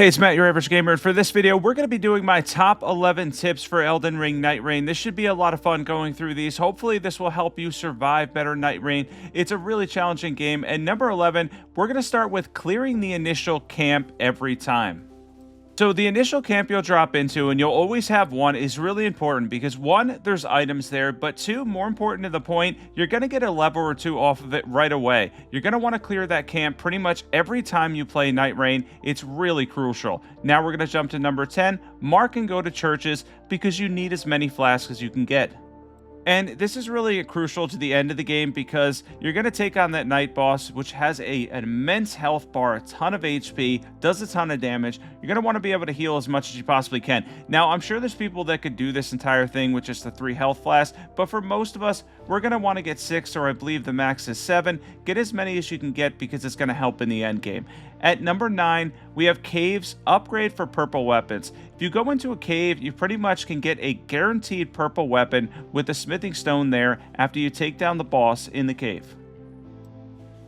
Hey, it's Matt, your average gamer, and for this video, we're going to be doing my top 11 tips for Elden Ring Nightreign. This should be a lot of fun going through these. Hopefully, this will help you survive better Nightreign. It's a really challenging game, and number 11, we're going to start with clearing the initial camp every time. So the initial camp you'll drop into, and you'll always have one, is really important because one, there's items there, but two, more important to the point, you're going to get a level or two off of it right away. You're going to want to clear that camp pretty much every time you play Nightreign. It's really crucial. Now we're going to jump to number 10, mark and go to churches because you need as many flasks as you can get. And this is really crucial to the end of the game because you're going to take on that night boss, which has an immense health bar, a ton of HP, does a ton of damage. You're going to want to be able to heal as much as you possibly can. Now, I'm sure there's people that could do this entire thing with just the 3 health flasks, but for most of us, we're going to want to get 6, or I believe the max is 7. Get as many as you can get because it's going to help in the end game. At number 9, we have caves, upgrade for purple weapons. If you go into a cave, you pretty much can get a guaranteed purple weapon with a smithing stone there after you take down the boss in the cave.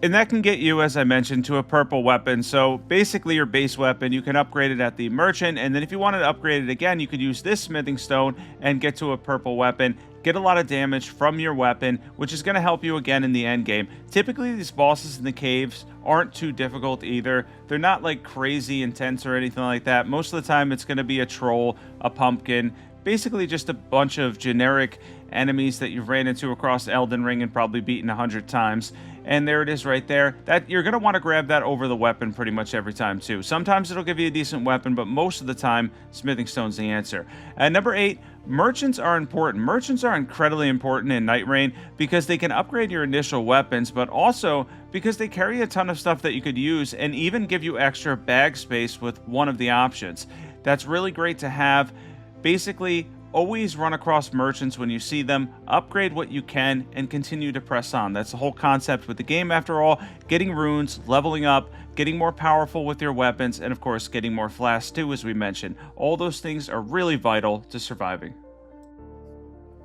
And that can get you, as I mentioned, to a purple weapon. So basically your base weapon, you can upgrade it at the merchant, and then if you wanted to upgrade it again, you could use this smithing stone and get to a purple weapon. Get a lot of damage from your weapon, which is going to help you again in the end game. Typically, these bosses in the caves aren't too difficult either. They're not like crazy intense or anything like that. Most of the time, it's going to be a troll, a pumpkin, basically just a bunch of generic enemies that you've ran into across Elden Ring and probably beaten 100 times. And there it is right there. That you're going to want to grab that over the weapon pretty much every time too. Sometimes it'll give you a decent weapon, but most of the time, smithing stone's the answer. At number 8, merchants are important. Merchants are incredibly important in Nightreign because they can upgrade your initial weapons, but also because they carry a ton of stuff that you could use and even give you extra bag space with one of the options. That's really great to have. Basically, always run across merchants when you see them, upgrade what you can, and continue to press on. That's the whole concept with the game after all. Getting runes, leveling up, getting more powerful with your weapons, and of course getting more flasks too, as we mentioned. All those things are really vital to surviving.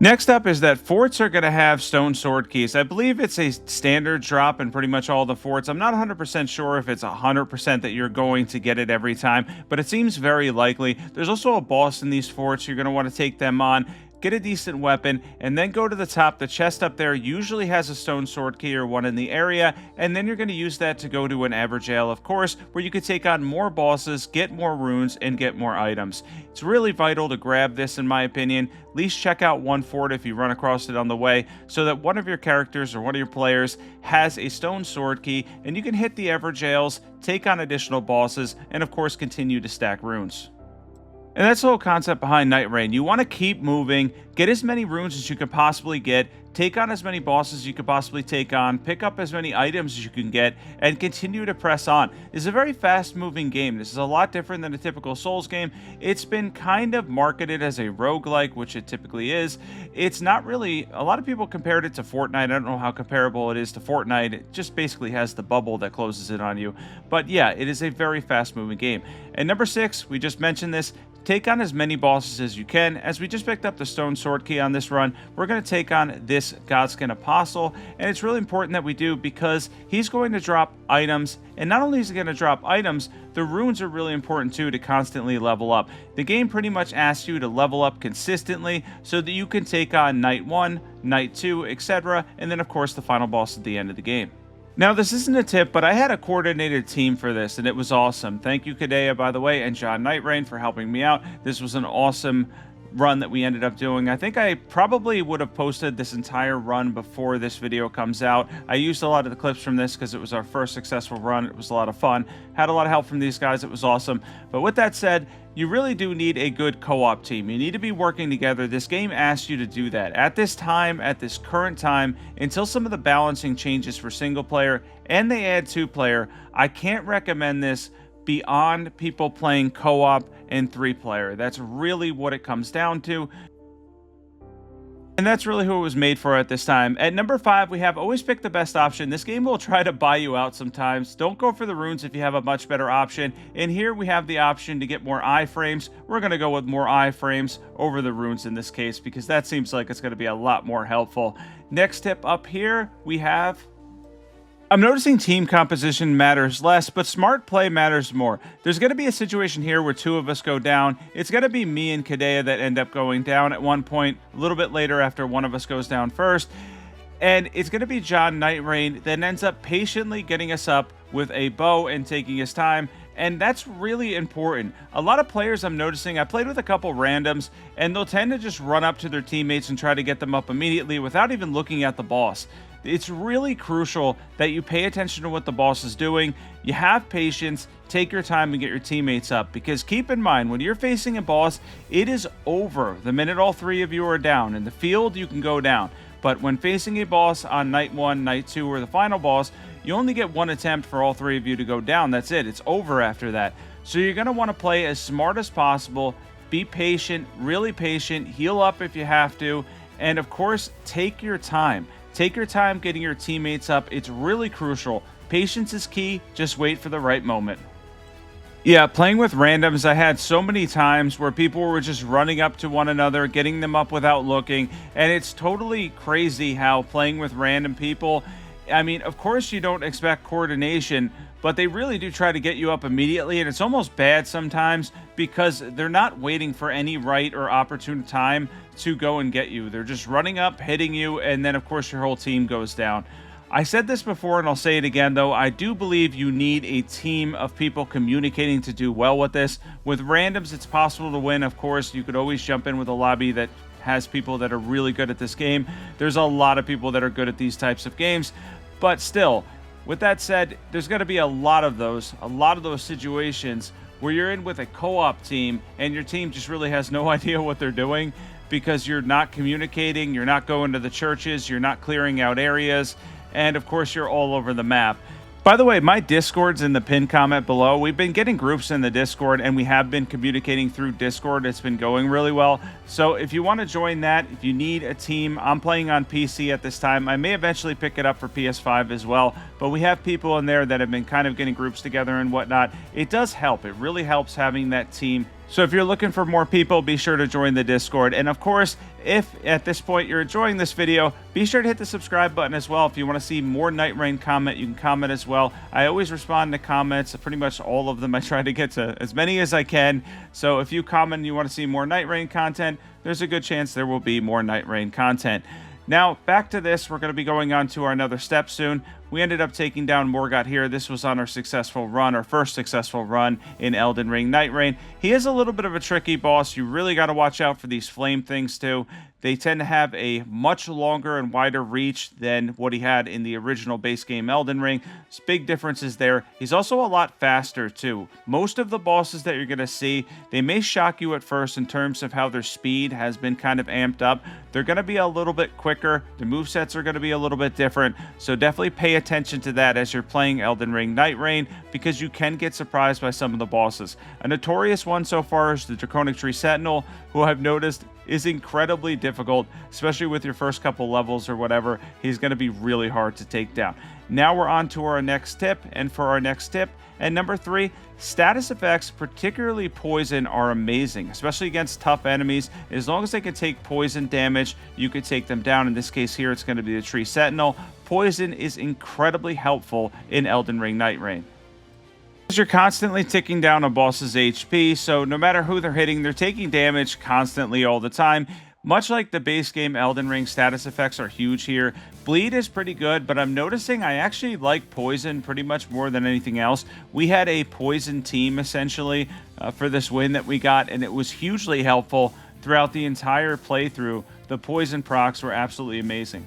Next up is that forts are going to have stone sword keys. I believe it's a standard drop in pretty much all the forts. I'm not 100% sure if it's 100% that you're going to get it every time, but it seems very likely. There's also a boss in these forts. You're going to want to take them on, get a decent weapon, and then go to the top. The chest up there usually has a stone sword key or one in the area, and then you're going to use that to go to an Everjail, of course, where you could take on more bosses, get more runes, and get more items. It's really vital to grab this, in my opinion. At least check out one fort if you run across it on the way, so that one of your characters or one of your players has a stone sword key, and you can hit the Everjails, take on additional bosses, and of course continue to stack runes. And that's the whole concept behind Nightreign. You want to keep moving, get as many runes as you could possibly get, take on as many bosses as you could possibly take on, pick up as many items as you can get, and continue to press on. This is a very fast-moving game. This is a lot different than a typical Souls game. It's been kind of marketed as a roguelike, which it typically is. It's not really... A lot of people compared it to Fortnite. I don't know how comparable it is to Fortnite. It just basically has the bubble that closes it on you. But yeah, it is a very fast-moving game. And number 6, we just mentioned this, take on as many bosses as you can. As we just picked up the stone sword key on this run, we're going to take on this Godskin Apostle, and it's really important that we do because he's going to drop items, and not only is he going to drop items, the runes are really important too to constantly level up. The game pretty much asks you to level up consistently so that you can take on Night 1, Night 2, etc., and then of course the final boss at the end of the game. Now, this isn't a tip, but I had a coordinated team for this, and it was awesome. Thank you, Kadea, by the way, and John Nightreign for helping me out. This was an awesome run that we ended up doing. I think I probably would have posted this entire run before this video comes out. I used a lot of the clips from this because it was our first successful run. It was a lot of fun. Had a lot of help from these guys. It was awesome. But with that said, you really do need a good co-op team. You need to be working together. This game asks you to do that. At this time, at this current time, until some of the balancing changes for single player and they add 2-player, I can't recommend this beyond people playing co-op and 3-player. That's really what it comes down to. And that's really who it was made for at this time. At number 5, we have always pick the best option. This game will try to buy you out sometimes. Don't go for the runes if you have a much better option. And here we have the option to get more iframes. We're going to go with more iframes over the runes in this case because that seems like it's going to be a lot more helpful. Next tip up here, we have I'm noticing team composition matters less, but smart play matters more. There's going to be a situation here where two of us go down. It's going to be me and Kadea that end up going down at one point, a little bit later after one of us goes down first. And it's going to be John Nightreign that ends up patiently getting us up with a bow and taking his time. And that's really important. A lot of players I'm noticing, I played with a couple randoms, and they'll tend to just run up to their teammates and try to get them up immediately without even looking at the boss. It's really crucial that you pay attention to what the boss is doing. You have patience, take your time and get your teammates up, because keep in mind, when you're facing a boss, it is over the minute all three of you are down. In the field, you can go down. But when facing a boss on night 1, night 2, or the final boss, you only get one attempt for all three of you to go down. That's it. It's over after that. So you're going to want to play as smart as possible. Be patient, really patient. Heal up if you have to. And of course, take your time. Take your time getting your teammates up. It's really crucial. Patience is key. Just wait for the right moment. Yeah, playing with randoms, I had so many times where people were just running up to one another, getting them up without looking, and it's totally crazy how playing with random people, I mean, of course you don't expect coordination, but they really do try to get you up immediately, and it's almost bad sometimes because they're not waiting for any right or opportune time to go and get you. They're just running up, hitting you, and then of course your whole team goes down. I said this before and I'll say it again though, I do believe you need a team of people communicating to do well with this. With randoms, it's possible to win, of course. You could always jump in with a lobby that has people that are really good at this game. There's a lot of people that are good at these types of games, but still, with that said, there's going to be a lot of those situations where you're in with a co-op team and your team just really has no idea what they're doing because you're not communicating, you're not going to the churches, you're not clearing out areas, and of course you're all over the map. By the way, my Discord's in the pinned comment below. We've been getting groups in the Discord, and we have been communicating through Discord. It's been going really well. So if you want to join that, if you need a team, I'm playing on PC at this time. I may eventually pick it up for PS5 as well, but we have people in there that have been kind of getting groups together and whatnot. It does help. It really helps having that team. So if you're looking for more people, be sure to join the Discord. And of course, if at this point you're enjoying this video, be sure to hit the subscribe button as well. If you want to see more Nightreign comment, you can comment as well. I always respond to comments, pretty much all of them. I try to get to as many as I can. So if you comment and you want to see more Nightreign content, there's a good chance there will be more Nightreign content. Now, back to this. We're going to be going on to our another step soon. We ended up taking down Morgott here. This was on our successful run, our first successful run in Elden Ring Nightreign. He is a little bit of a tricky boss. You really got to watch out for these flame things too. They tend to have a much longer and wider reach than what he had in the original base game Elden Ring. There's big differences there. He's also a lot faster too. Most of the bosses that you're going to see, they may shock you at first in terms of how their speed has been kind of amped up. They're going to be a little bit quicker. The movesets are going to be a little bit different. So definitely pay attention to that as you're playing Elden Ring Nightreign, because you can get surprised by some of the bosses. A notorious one so far is the Draconic Tree Sentinel, who I've noticed is incredibly difficult, especially with your first couple levels or whatever. He's going to be really hard to take down. Now we're on to our next tip, and for our next tip, and number 3, status effects, particularly poison, are amazing, especially against tough enemies. As long as they can take poison damage, you could take them down. In this case here, it's going to be the Tree Sentinel. Poison is incredibly helpful in Elden Ring Nightreign. You're constantly ticking down a boss's HP, so no matter who they're hitting, they're taking damage constantly all the time. Much like the base game Elden Ring, status effects are huge here. Bleed is pretty good, but I'm noticing I actually like poison pretty much more than anything else. We had a poison team essentially for this win that we got, and it was hugely helpful throughout the entire playthrough. The poison procs were absolutely amazing.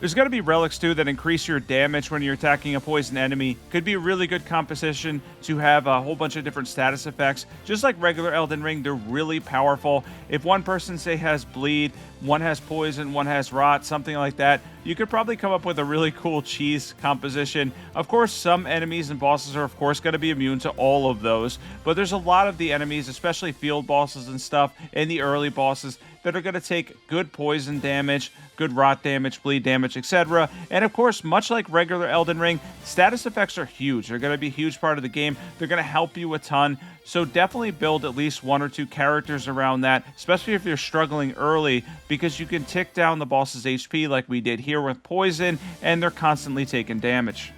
There's going to be relics too that increase your damage when you're attacking a poison enemy. Could be a really good composition to have a whole bunch of different status effects. Just like regular Elden Ring, they're really powerful. If one person, say, has bleed, one has poison, one has rot, something like that, you could probably come up with a really cool cheese composition. Of course, some enemies and bosses are, of course, going to be immune to all of those. But there's a lot of the enemies, especially field bosses and stuff, and the early bosses, that are going to take good poison damage, good rot damage, bleed damage, etc. And of course, much like regular Elden Ring, status effects are huge. They're going to be a huge part of the game. They're going to help you a ton. So definitely build at least 1 or 2 characters around that, especially if you're struggling early, because you can tick down the boss's HP like we did here. here with poison, and they're constantly taking damage.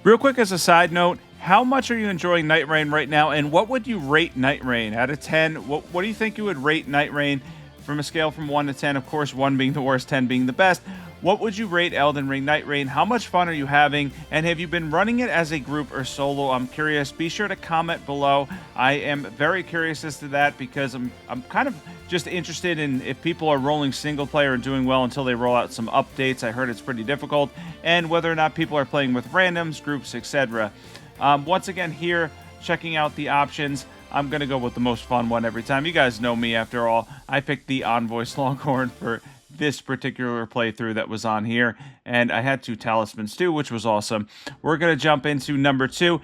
Real quick as a side note, how much are you enjoying Nightreign right now, and what would you rate Nightreign out of 10? What do you think you would rate Nightreign from a scale from 1 to 10? Of course, 1 being the worst, 10 being the best. What would you rate Elden Ring Nightreign? How much fun are you having? And have you been running it as a group or solo? I'm curious. Be sure to comment below. I am very curious as to that because I'm kind of just interested in if people are rolling single player and doing well until they roll out some updates. I heard it's pretty difficult. And whether or not people are playing with randoms, groups, etc. Once again, here, checking out the options. I'm going to go with the most fun one every time. You guys know me, after all. I picked the Envoy Longhorn for this particular playthrough that was on here, and I had 2 talismans too, which was awesome. We're going to jump into number 2.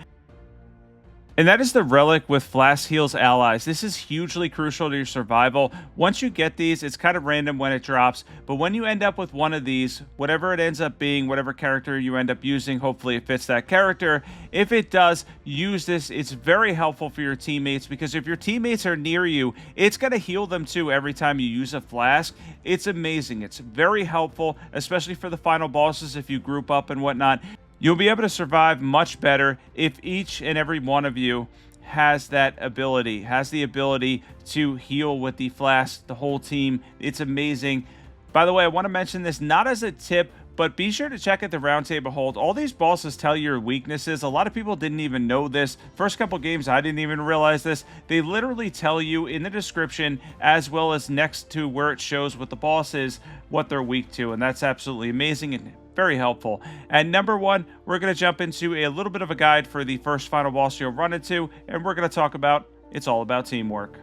And that is the Relic with Flask heals allies. This is hugely crucial to your survival. Once you get these, it's kind of random when it drops, but when you end up with one of these, whatever it ends up being, whatever character you end up using, hopefully it fits that character. If it does, use this. It's very helpful for your teammates because if your teammates are near you, it's going to heal them too every time you use a Flask. It's amazing. It's very helpful, especially for the final bosses if you group up and whatnot. You'll be able to survive much better if each and every one of you has that ability, has the ability to heal with the Flask, the whole team. It's amazing. By the way, I want to mention this not as a tip, but be sure to check out the round table hold. All these bosses tell you your weaknesses. A lot of people didn't even know this. First couple games, I didn't even realize this. They literally tell you in the description, as well as next to where it shows what the boss is, what they're weak to. And that's absolutely amazing and very helpful. And number 1, we're going to jump into a little bit of a guide for the first final boss you'll run into. And we're going to talk about, it's all about teamwork.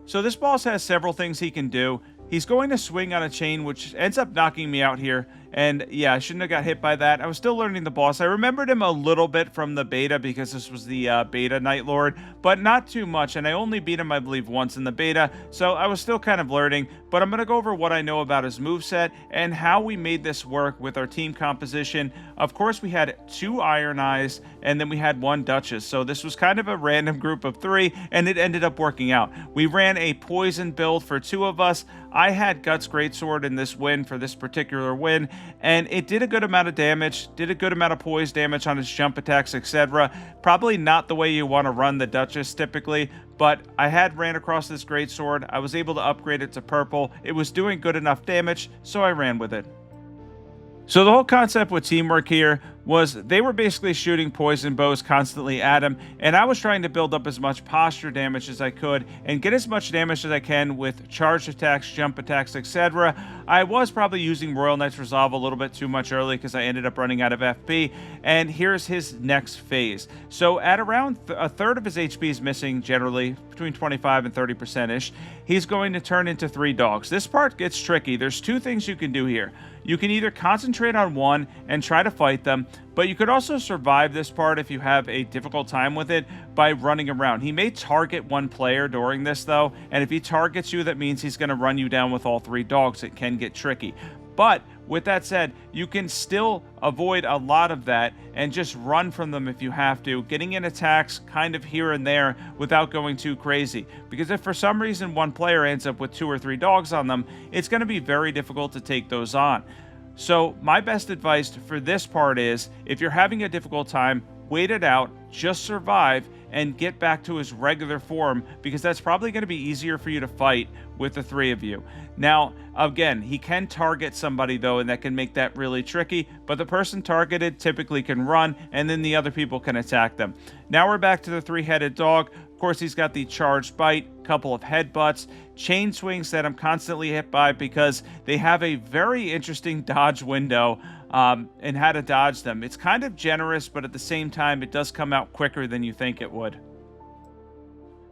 So this boss has several things he can do. He's going to swing on a chain, which ends up knocking me out here. And yeah, I shouldn't have got hit by that. I was still learning the boss. I remembered him a little bit from the beta because this was the beta Night Lord, but not too much. And I only beat him, I believe, once in the beta. So I was still kind of learning, but I'm going to go over what I know about his moveset and how we made this work with our team composition. Of course, we had 2 Iron Eyes and then we had 1 Duchess. So this was kind of a random group of 3 and it ended up working out. We ran a poison build for 2 of us. I had Guts Greatsword in this win for this particular win, and it did a good amount of damage, did a good amount of poise damage on his jump attacks, etc. Probably not the way you want to run the Duchess typically, but I had ran across this Greatsword. I was able to upgrade it to purple. It was doing good enough damage, so I ran with it. So the whole concept with teamwork here was they were basically shooting poison bows constantly at him, and I was trying to build up as much posture damage as I could and get as much damage as I can with charged attacks, jump attacks, etc. I was probably using Royal Knight's Resolve a little bit too much early because I ended up running out of FP, and here's his next phase. So at around a third of his HP is missing, generally between 25 and 30%-ish. He's going to turn into 3 dogs. This part gets tricky. There's 2 things you can do here. You can either concentrate on one and try to fight them, but you could also survive this part if you have a difficult time with it by running around. He may target one player during this though, and if he targets you, that means he's going to run you down with all 3 dogs. It can get tricky. But with that said, you can still avoid a lot of that and just run from them if you have to, getting in attacks kind of here and there without going too crazy. Because if for some reason one player ends up with 2 or 3 dogs on them, it's going to be very difficult to take those on. So my best advice for this part is, if you're having a difficult time, wait it out, just survive, and get back to his regular form, because that's probably going to be easier for you to fight with the 3 of you. Now, again, he can target somebody though, and that can make that really tricky, but the person targeted typically can run, and then the other people can attack them. Now we're back to the 3-headed dog. Of course, he's got the charged bite, couple of headbutts, chain swings that I'm constantly hit by because they have a very interesting dodge window and how to dodge them. It's kind of generous, but at the same time, it does come out quicker than you think it would.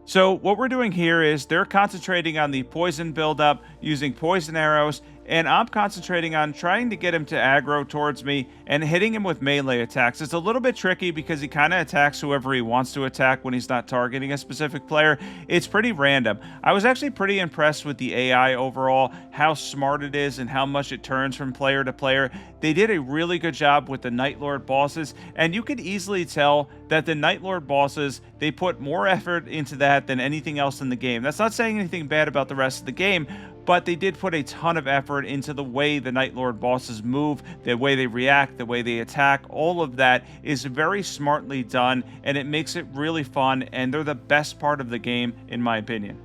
So what we're doing here is they're concentrating on the poison buildup using poison arrows, and I'm concentrating on trying to get him to aggro towards me and hitting him with melee attacks. It's a little bit tricky because he kind of attacks whoever he wants to attack when he's not targeting a specific player. It's pretty random. I was actually pretty impressed with the AI overall, how smart it is and how much it turns from player to player. They did a really good job with the Night Lord bosses, and you could easily tell that the Night Lord bosses, they put more effort into that than anything else in the game. That's not saying anything bad about the rest of the game, but they did put a ton of effort into the way the Night Lord bosses move, the way they react, the way they attack. All of that is very smartly done, and it makes it really fun, and they're the best part of the game, in my opinion.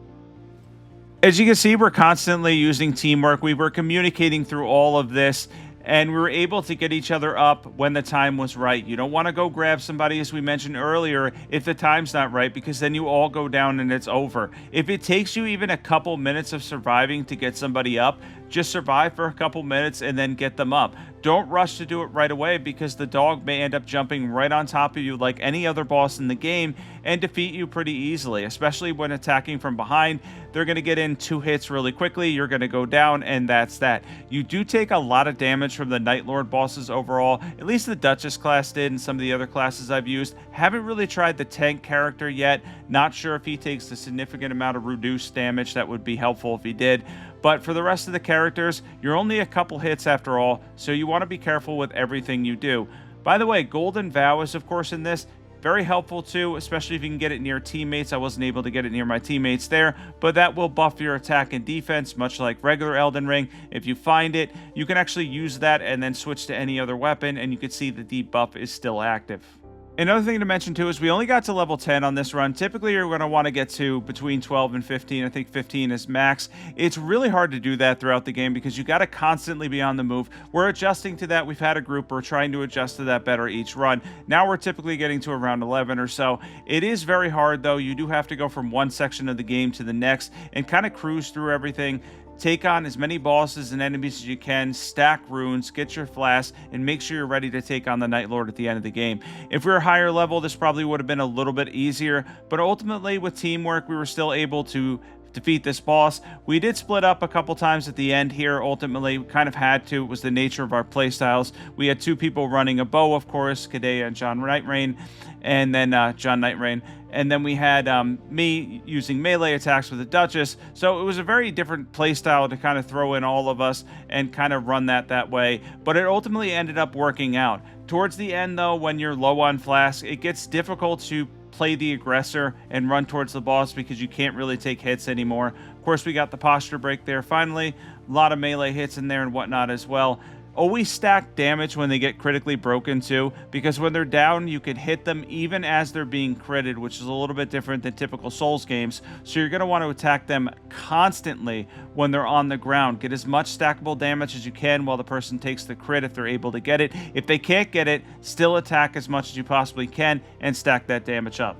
As you can see, we're constantly using teamwork. We were communicating through all of this, and we were able to get each other up when the time was right. You don't want to go grab somebody, as we mentioned earlier, if the time's not right, because then you all go down and it's over. If it takes you even a couple minutes of surviving to get somebody up, just survive for a couple minutes and then get them up. Don't rush to do it right away, because the dog may end up jumping right on top of you like any other boss in the game and defeat you pretty easily, especially when attacking from behind. They're going to get in 2 hits really quickly, you're going to go down, and that's that. You do take a lot of damage from the Night Lord bosses overall, at least the Duchess class did, and some of the other classes I've used. Haven't really tried the tank character yet, not sure if he takes a significant amount of reduced damage. That would be helpful if he did. But for the rest of the characters, you're only a couple hits after all, so you want to be careful with everything you do. By the way, Golden Vow is of course in this. Very helpful too, especially if you can get it near teammates. I wasn't able to get it near my teammates there, but that will buff your attack and defense, much like regular Elden Ring. If you find it, you can actually use that and then switch to any other weapon, and you can see the debuff is still active. Another thing to mention too is we only got to level 10 on this run. Typically you're going to want to get to between 12 and 15. I think 15 is max. It's really hard to do that throughout the game because you got to constantly be on the move. We're adjusting to that. We've had a group. We're trying to adjust to that better each run. Now we're typically getting to around 11 or so. It is very hard though. You do have to go from one section of the game to the next and kind of cruise through everything. Take on as many bosses and enemies as you can, stack runes, get your flasks, and make sure you're ready to take on the Night Lord at the end of the game. If we were higher level, this probably would have been a little bit easier, but ultimately with teamwork, we were still able to defeat this boss. We did split up a couple times at the end here. Ultimately, we kind of had to. It was the nature of our playstyles. We had 2 people running a bow, of course, Kadea and John Nightreign, and then John Nightreign. And then we had me using melee attacks with the Duchess. So it was a very different playstyle to kind of throw in all of us and kind of run that way. But it ultimately ended up working out. Towards the end, though, when you're low on flask, it gets difficult to play the aggressor and run towards the boss because you can't really take hits anymore. Of course, we got the posture break there finally. A lot of melee hits in there and whatnot as well. Always stack damage when they get critically broken too, because when they're down, you can hit them even as they're being critted, which is a little bit different than typical Souls games. So you're going to want to attack them constantly when they're on the ground. Get as much stackable damage as you can while the person takes the crit if they're able to get it. If they can't get it, still attack as much as you possibly can and stack that damage up.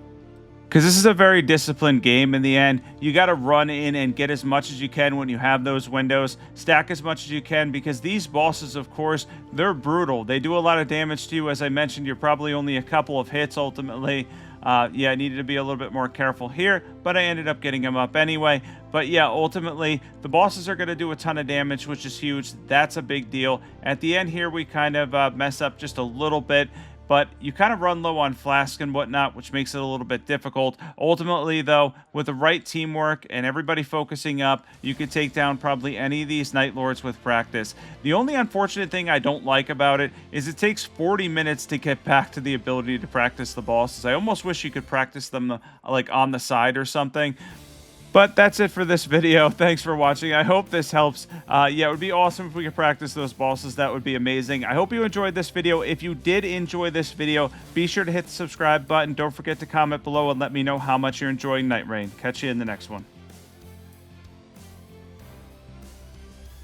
Because this is a very disciplined game in the end. You got to run in and get as much as you can when you have those windows. Stack as much as you can, because these bosses, of course, they're brutal. They do a lot of damage to you. As I mentioned, you're probably only a couple of hits ultimately. Yeah, I needed to be a little bit more careful here, but I ended up getting him up anyway. But yeah, ultimately, the bosses are going to do a ton of damage, which is huge. That's a big deal. At the end here, we kind of mess up just a little bit. But you kind of run low on flask and whatnot, which makes it a little bit difficult. Ultimately, though, with the right teamwork and everybody focusing up, you could take down probably any of these Night Lords with practice. The only unfortunate thing I don't like about it is it takes 40 minutes to get back to the ability to practice the bosses. I almost wish you could practice them like on the side or something. But that's it for this video. Thanks for watching. I hope this helps. Yeah, it would be awesome if we could practice those bosses. That would be amazing. I hope you enjoyed this video. If you did enjoy this video, be sure to hit the subscribe button. Don't forget to comment below and let me know how much you're enjoying Nightreign. Catch you in the next one.